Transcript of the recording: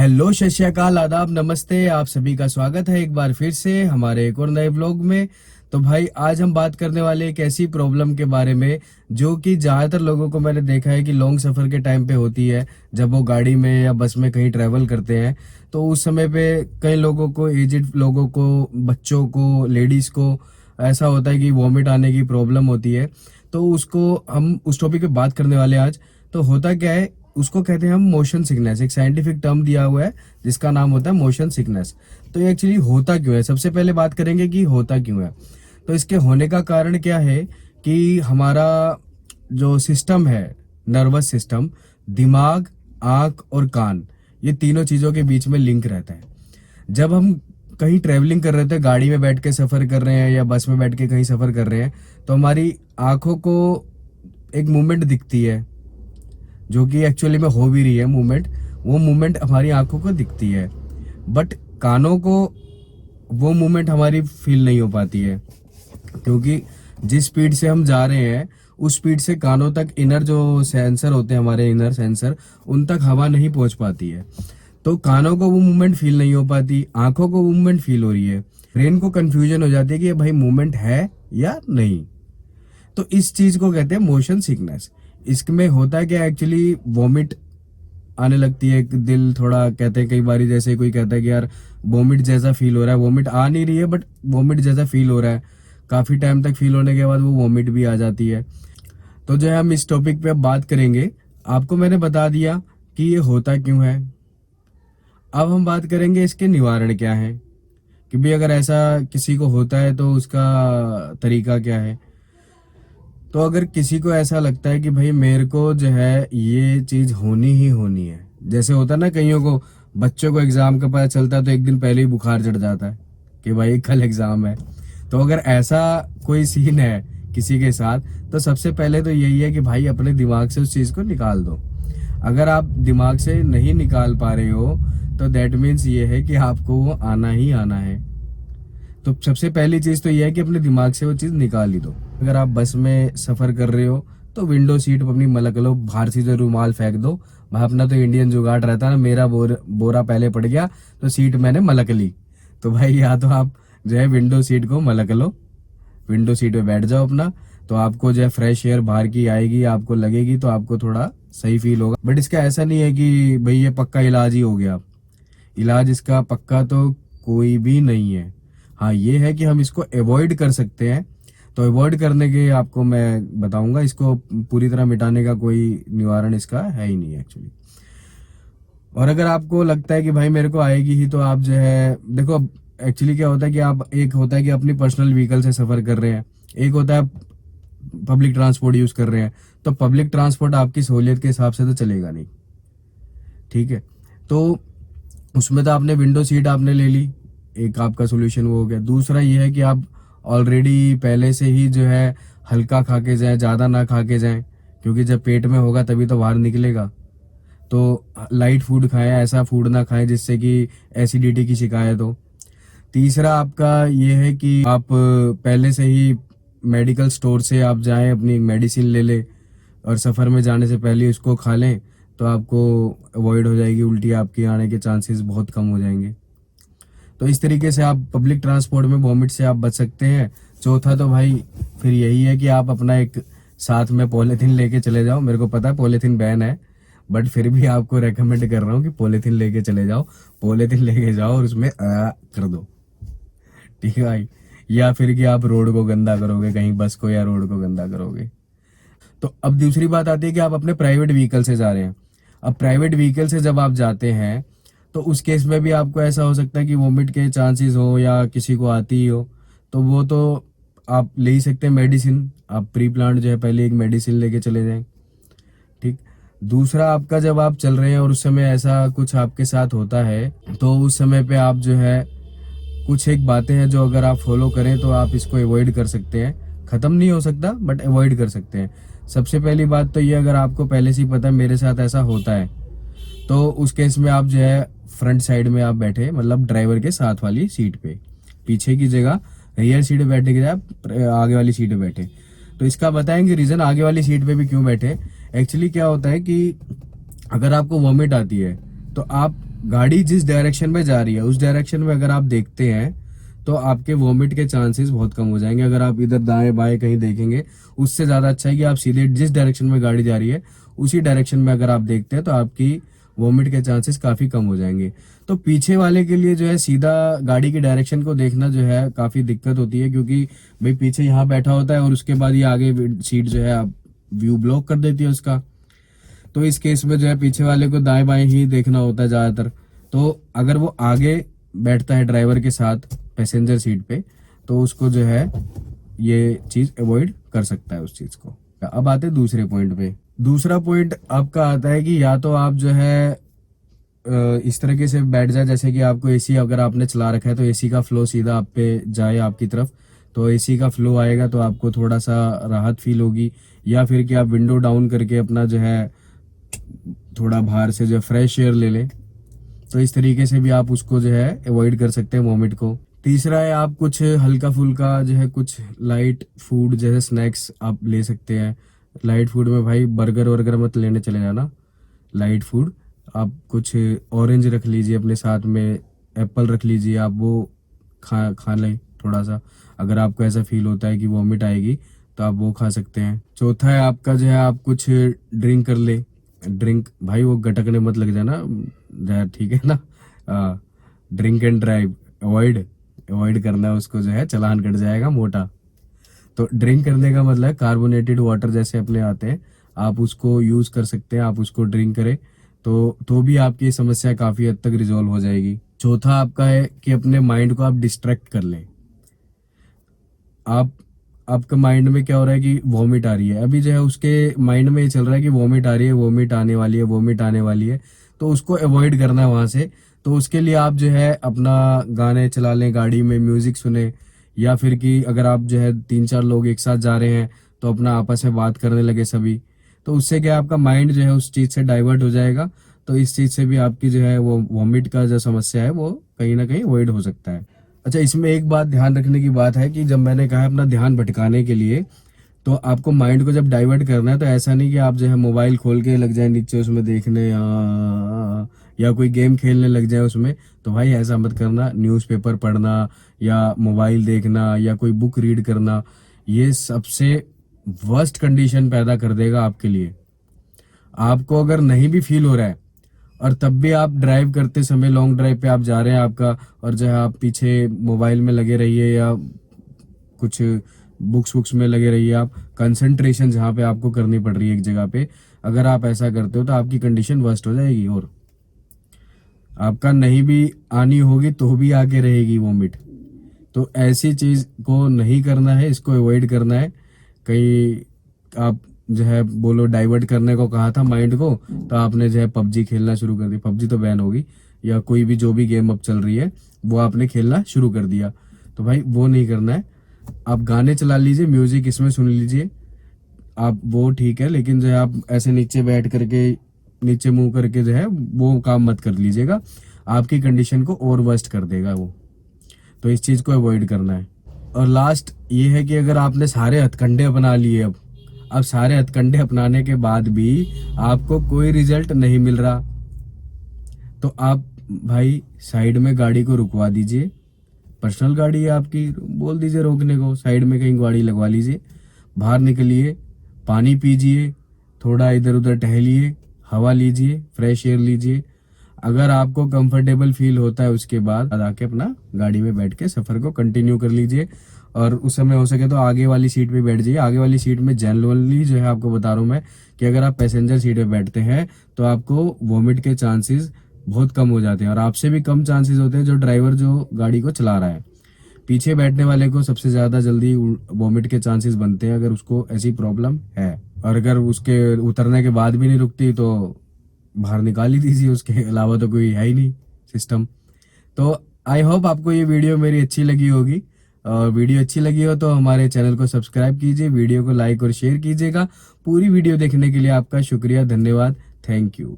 Hello, सत श्री अकाल, आदाब, नमस्ते। आप सभी का स्वागत है एक बार फिर से हमारे एक और नए व्लॉग में। तो भाई आज हम बात करने वाले एक ऐसी प्रॉब्लम के बारे में जो कि ज़्यादातर लोगों को मैंने देखा है कि लॉन्ग सफ़र के टाइम पे होती है। जब वो गाड़ी में या बस में कहीं ट्रैवल करते हैं तो उस समय पे कई लोगों को, एजिड लोगों को, बच्चों को, लेडीज़ को ऐसा होता है कि वॉमिट आने की प्रॉब्लम होती है। तो उसको हम उस टॉपिक पे बात करने वाले हैं आज। तो होता क्या है, उसको कहते हैं हम मोशन सिकनेस। एक साइंटिफिक टर्म दिया हुआ है जिसका नाम होता है मोशन सिकनेस। तो ये एक्चुअली होता क्यों है, सबसे पहले बात करेंगे कि होता क्यों है। तो इसके होने का कारण क्या है कि हमारा जो सिस्टम है, नर्वस सिस्टम, दिमाग, आंख और कान, ये तीनों चीज़ों के बीच में लिंक रहता है। जब हम कहीं ट्रैवलिंग कर रहे थे, गाड़ी में बैठ के सफ़र कर रहे हैं या बस में बैठ के कहीं सफ़र कर रहे हैं, तो हमारी आंखों को एक मूवमेंट दिखती है जो कि एक्चुअली में हो भी रही है मूवमेंट। वो मूवमेंट हमारी आंखों को दिखती है, बट कानों को वो मूवमेंट हमारी फील नहीं हो पाती है, क्योंकि जिस स्पीड से हम जा रहे हैं उस स्पीड से कानों तक इनर जो सेंसर होते हैं, हमारे इनर सेंसर, उन तक हवा नहीं पहुंच पाती है। तो कानों को वो मूवमेंट फील नहीं हो पाती, आंखों को मूवमेंट फील हो रही है। ब्रेन को कंफ्यूजन हो जाती है कि ये भाई मूवमेंट है या नहीं। तो इस चीज को कहते हैं मोशन सिकनेस। इसमें होता क्या, एक्चुअली वॉमिट आने लगती है, दिल थोड़ा, कहते हैं कई बार, जैसे कोई कहता है कि यार वॉमिट जैसा फील हो रहा है, वॉमिट आ नहीं रही है बट वॉमिट जैसा फील हो रहा है। काफी टाइम तक फील होने के बाद वो वॉमिट भी आ जाती है। तो जो है हम इस टॉपिक पे अब बात करेंगे। आपको मैंने बता दिया कि ये होता क्यों है। अब हम बात करेंगे इसके निवारण क्या है, कि भाई अगर ऐसा किसी को होता है तो उसका तरीका क्या है। तो अगर किसी को ऐसा लगता है कि भाई मेरे को जो है ये चीज होनी ही होनी है, जैसे होता है ना, कईयों को, बच्चों को एग्जाम का पता चलता है तो एक दिन पहले ही बुखार चढ़ जाता है कि भाई कल एग्जाम है। तो अगर ऐसा कोई सीन है किसी के साथ, तो सबसे पहले तो यही है कि भाई अपने दिमाग से उस चीज को निकाल दो। अगर आप दिमाग से नहीं निकाल पा रहे हो तो दैट मीन्स ये है कि आपको वो आना ही आना है। तो सबसे पहली चीज तो ये है कि अपने दिमाग से वो चीज निकाल ही दो। अगर आप बस में सफर कर रहे हो तो विंडो सीट पर अपनी मलक लो, बाहर से जो रुमाल फेंक दो। भाई अपना तो इंडियन जुगाड़ रहता है ना, मेरा बोरा पहले पड़ गया तो सीट मैंने मलक ली। तो भाई या तो आप जो है विंडो सीट को मलक लो, विंडो सीट पे बैठ जाओ अपना, तो आपको जो है फ्रेश एयर बाहर की आएगी, आपको लगेगी, तो आपको थोड़ा सही फील होगा। बट इसका ऐसा नहीं है कि भाई ये पक्का इलाज ही हो गया। इलाज इसका पक्का तो कोई भी नहीं है। हाँ, ये है कि हम इसको अवॉइड कर सकते हैं। तो अवॉइड करने के आपको मैं बताऊंगा, इसको पूरी तरह मिटाने का कोई निवारण इसका है ही नहीं एक्चुअली। और अगर आपको लगता है कि भाई मेरे को आएगी ही, तो आप जो है देखो, एक्चुअली क्या होता है कि आप, एक होता है कि अपनी पर्सनल व्हीकल से सफर कर रहे हैं, एक होता है पब्लिक ट्रांसपोर्ट यूज कर रहे हैं। तो पब्लिक ट्रांसपोर्ट आपकी सहूलियत के हिसाब से तो चलेगा नहीं, ठीक है। तो उसमें तो आपने विंडो सीट आपने ले ली, एक आपका सोल्यूशन वो हो गया। दूसरा ये है कि आप ऑलरेडी पहले से ही जो है हल्का खा के जाएं, ज़्यादा ना खा के जाएं, क्योंकि जब पेट में होगा तभी तो बाहर निकलेगा। तो लाइट फूड खाएं, ऐसा फूड ना खाएं जिससे कि एसिडिटी की शिकायत हो। तीसरा आपका ये है कि आप पहले से ही मेडिकल स्टोर से आप जाएं, अपनी मेडिसिन ले लें और सफ़र में जाने से पहले उसको खा लें, तो आपको अवॉइड हो जाएगी, उल्टी आपकी आने के चांसेस बहुत कम हो जाएंगे। तो इस तरीके से आप पब्लिक ट्रांसपोर्ट में वॉमिट से आप बच सकते हैं। चौथा तो भाई फिर यही है कि आप अपना एक साथ में पॉलीथीन लेके चले जाओ। मेरे को पता है पॉलीथीन बैन है, बट फिर भी आपको रेकमेंड कर रहा हूँ कि पॉलीथीन लेके चले जाओ। पॉलीथीन लेके जाओ और उसमें कर दो, ठीक है भाई। या फिर कि आप रोड को गंदा करोगे, कहीं बस को या रोड को गंदा करोगे। तो अब दूसरी बात आती है कि आप अपने प्राइवेट व्हीकल से जा रहे हैं। अब प्राइवेट व्हीकल से जब आप जाते हैं तो उस केस में भी आपको ऐसा हो सकता है कि वोमिट के चांसेस हो या किसी को आती ही हो, तो वो तो आप ले ही सकते हैं मेडिसिन। आप प्री प्लान जो है पहले एक मेडिसिन लेके चले जाएं, ठीक। दूसरा आपका, जब आप चल रहे हैं और उस समय ऐसा कुछ आपके साथ होता है, तो उस समय पे आप जो है, कुछ एक बातें हैं जो अगर आप फॉलो करें तो आप इसको अवॉइड कर सकते हैं। ख़त्म नहीं हो सकता बट अवॉइड कर सकते हैं। सबसे पहली बात तो ये, अगर आपको पहले से ही पता है मेरे साथ ऐसा होता है, तो उस केस में आप जो है फ्रंट साइड में आप बैठे, मतलब ड्राइवर के साथ वाली सीट पे, पीछे की जगह रियर सीट पे बैठने की जगह आगे वाली सीट पे बैठे। तो इसका बताएंगे रीज़न आगे वाली सीट पे भी क्यों बैठे। एक्चुअली क्या होता है कि अगर आपको वॉमिट आती है तो आप गाड़ी जिस डायरेक्शन में जा रही है उस डायरेक्शन में अगर आप देखते हैं तो आपके वॉमिट के चांसेस बहुत कम हो जाएंगे। अगर आप इधर दाएं बाएं कहीं देखेंगे, उससे ज़्यादा अच्छा है कि आप सीधे जिस डायरेक्शन में गाड़ी जा रही है उसी डायरेक्शन में अगर आप देखते हैं तो आपकी वॉमिट के चांसेस काफ़ी कम हो जाएंगे। तो पीछे वाले के लिए जो है सीधा गाड़ी की डायरेक्शन को देखना जो है काफ़ी दिक्कत होती है, क्योंकि भाई पीछे यहाँ बैठा होता है और उसके बाद ये आगे सीट जो है आप व्यू ब्लॉक कर देती है उसका। तो इस केस में जो है पीछे वाले को दाएं बाएं ही देखना होता है ज़्यादातर। तो अगर वो आगे बैठता है ड्राइवर के साथ पैसेंजर सीट पे तो उसको जो है ये चीज़ अवॉइड कर सकता है उस चीज़ को। अब आते हैं दूसरे पॉइंट पे। दूसरा पॉइंट आपका आता है कि या तो आप जो है इस तरीके से बैठ जाए जैसे कि आपको एसी अगर आपने चला रखा है तो एसी का फ्लो सीधा आप पे जाए आपकी तरफ, तो एसी का फ्लो आएगा तो आपको थोड़ा सा राहत फील होगी। या फिर कि आप विंडो डाउन करके अपना जो है थोड़ा बाहर से जो फ्रेश एयर ले लें, तो इस तरीके से भी आप उसको जो है अवॉइड कर सकते हैं वॉमिट को। तीसरा है आप कुछ हल्का फुल्का जो है कुछ लाइट फूड जैसे स्नैक्स आप ले सकते हैं। लाइट फूड में भाई बर्गर वर्गर मत लेने चले जाना। लाइट फूड आप कुछ ऑरेंज रख लीजिए अपने साथ में, एप्पल रख लीजिए, आप वो खा लें थोड़ा सा। अगर आपको ऐसा फील होता है कि वॉमिट आएगी तो आप वो खा सकते हैं। चौथा है आपका जो है आप कुछ ड्रिंक कर ले। ड्रिंक भाई वो गटकने मत लग जाना, ठीक है ना। ड्रिंक एंड ड्राइव अवॉइड करना है उसको, जो है चालान कट जाएगा मोटा। तो ड्रिंक करने का मतलब कार्बोनेटेड वाटर जैसे अपने आते हैं, आप उसको यूज कर सकते हैं, आप उसको ड्रिंक करें तो भी आपकी समस्या काफी हद तक रिजॉल्व हो जाएगी। चौथा आपका है कि अपने माइंड को आप डिस्ट्रैक्ट कर लें। आपका माइंड में क्या हो रहा है कि वॉमिट आ रही है, अभी जो है उसके माइंड में ये चल रहा है कि वॉमिट आ रही है, वॉमिट आने वाली है, वॉमिट आने वाली है, तो उसको अवॉइड करना है वहां से। तो उसके लिए आप जो है अपना गाने चला लें, गाड़ी में म्यूजिक सुने, या फिर कि अगर आप जो है 3-4 लोग एक साथ जा रहे हैं तो अपना आपस में बात करने लगे सभी, तो उससे क्या आपका माइंड जो है उस चीज से डाइवर्ट हो जाएगा। तो इस चीज से भी आपकी जो है वो वॉमिट का जो समस्या है वो कहीं ना कहीं अवॉइड हो सकता है। अच्छा, इसमें एक बात ध्यान रखने की बात है कि जब मैंने कहा अपना ध्यान भटकाने के लिए, तो आपको माइंड को जब डाइवर्ट करना है तो ऐसा नहीं कि आप जो है मोबाइल खोल के लग जाए नीचे उसमें देखने या कोई गेम खेलने लग जाए उसमें। तो भाई ऐसा मत करना। न्यूज़पेपर पढ़ना या मोबाइल देखना या कोई बुक रीड करना, ये सबसे वर्स्ट कंडीशन पैदा कर देगा आपके लिए। आपको अगर नहीं भी फील हो रहा है और तब भी आप ड्राइव करते समय लॉन्ग ड्राइव पे आप जा रहे हैं आपका, और जो है आप पीछे मोबाइल में लगे रहिए या कुछ बुक्स में लगे रहिए, आप कंसंट्रेशन जहाँ पे आपको करनी पड़ रही है एक जगह पे, अगर आप ऐसा करते हो तो आपकी कंडीशन वर्स्ट हो जाएगी और आपका नहीं भी आनी होगी तो भी आके रहेगी वॉमिट। तो ऐसी चीज को नहीं करना है, इसको अवॉइड करना है। कहीं आप जो है बोलो डाइवर्ट करने को कहा था माइंड को, तो आपने जो है पबजी खेलना शुरू कर दी। पबजी तो बैन होगी, या कोई भी जो भी गेम अब चल रही है वो आपने खेलना शुरू कर दिया, तो भाई वो नहीं करना है। आप गाने चला लीजिए, म्यूजिक इसमें सुन लीजिए आप, वो ठीक है, लेकिन जो है आप ऐसे नीचे बैठ करके नीचे मुंह करके जो है वो काम मत कर लीजिएगा, आपकी कंडीशन को और वर्स्ट कर देगा वो। तो इस चीज को अवॉइड करना है। और लास्ट ये है कि अगर आपने सारे हथकंडे अपना लिए, अब सारे हथकंडे अपनाने के बाद भी आपको कोई रिजल्ट नहीं मिल रहा, तो आप भाई साइड में गाड़ी को रुकवा दीजिए। पर्सनल गाड़ी है आपकी, बोल दीजिए रोकने को, साइड में कहीं गाड़ी लगवा लीजिए, बाहर निकलिए, पानी पीजिए, थोड़ा इधर उधर टहलिए, हवा लीजिए, फ्रेश एयर लीजिए। अगर आपको कंफर्टेबल फील होता है उसके बाद आके अपना गाड़ी में बैठ के सफर को कंटिन्यू कर लीजिए। और उस समय हो सके तो आगे वाली सीट पे बैठ जाइए। आगे वाली सीट में जनरली जो है आपको बता रहा हूँ मैं कि अगर आप पैसेंजर सीट पे बैठते हैं तो आपको वॉमिट के चांसेस बहुत कम हो जाते हैं, और आपसे भी कम चांसेस होते हैं जो ड्राइवर जो गाड़ी को चला रहा है। पीछे बैठने वाले को सबसे ज्यादा जल्दी वॉमिट के चांसेस बनते हैं अगर उसको ऐसी प्रॉब्लम है। और अगर उसके उतरने के बाद भी नहीं रुकती तो बाहर निकाल ही दीजिए, उसके अलावा तो कोई है ही नहीं सिस्टम। तो आई होप आपको ये वीडियो मेरी अच्छी लगी होगी, और वीडियो अच्छी लगी हो तो हमारे चैनल को सब्सक्राइब कीजिए, वीडियो को लाइक और शेयर कीजिएगा। पूरी वीडियो देखने के लिए आपका शुक्रिया, धन्यवाद, थैंक यू।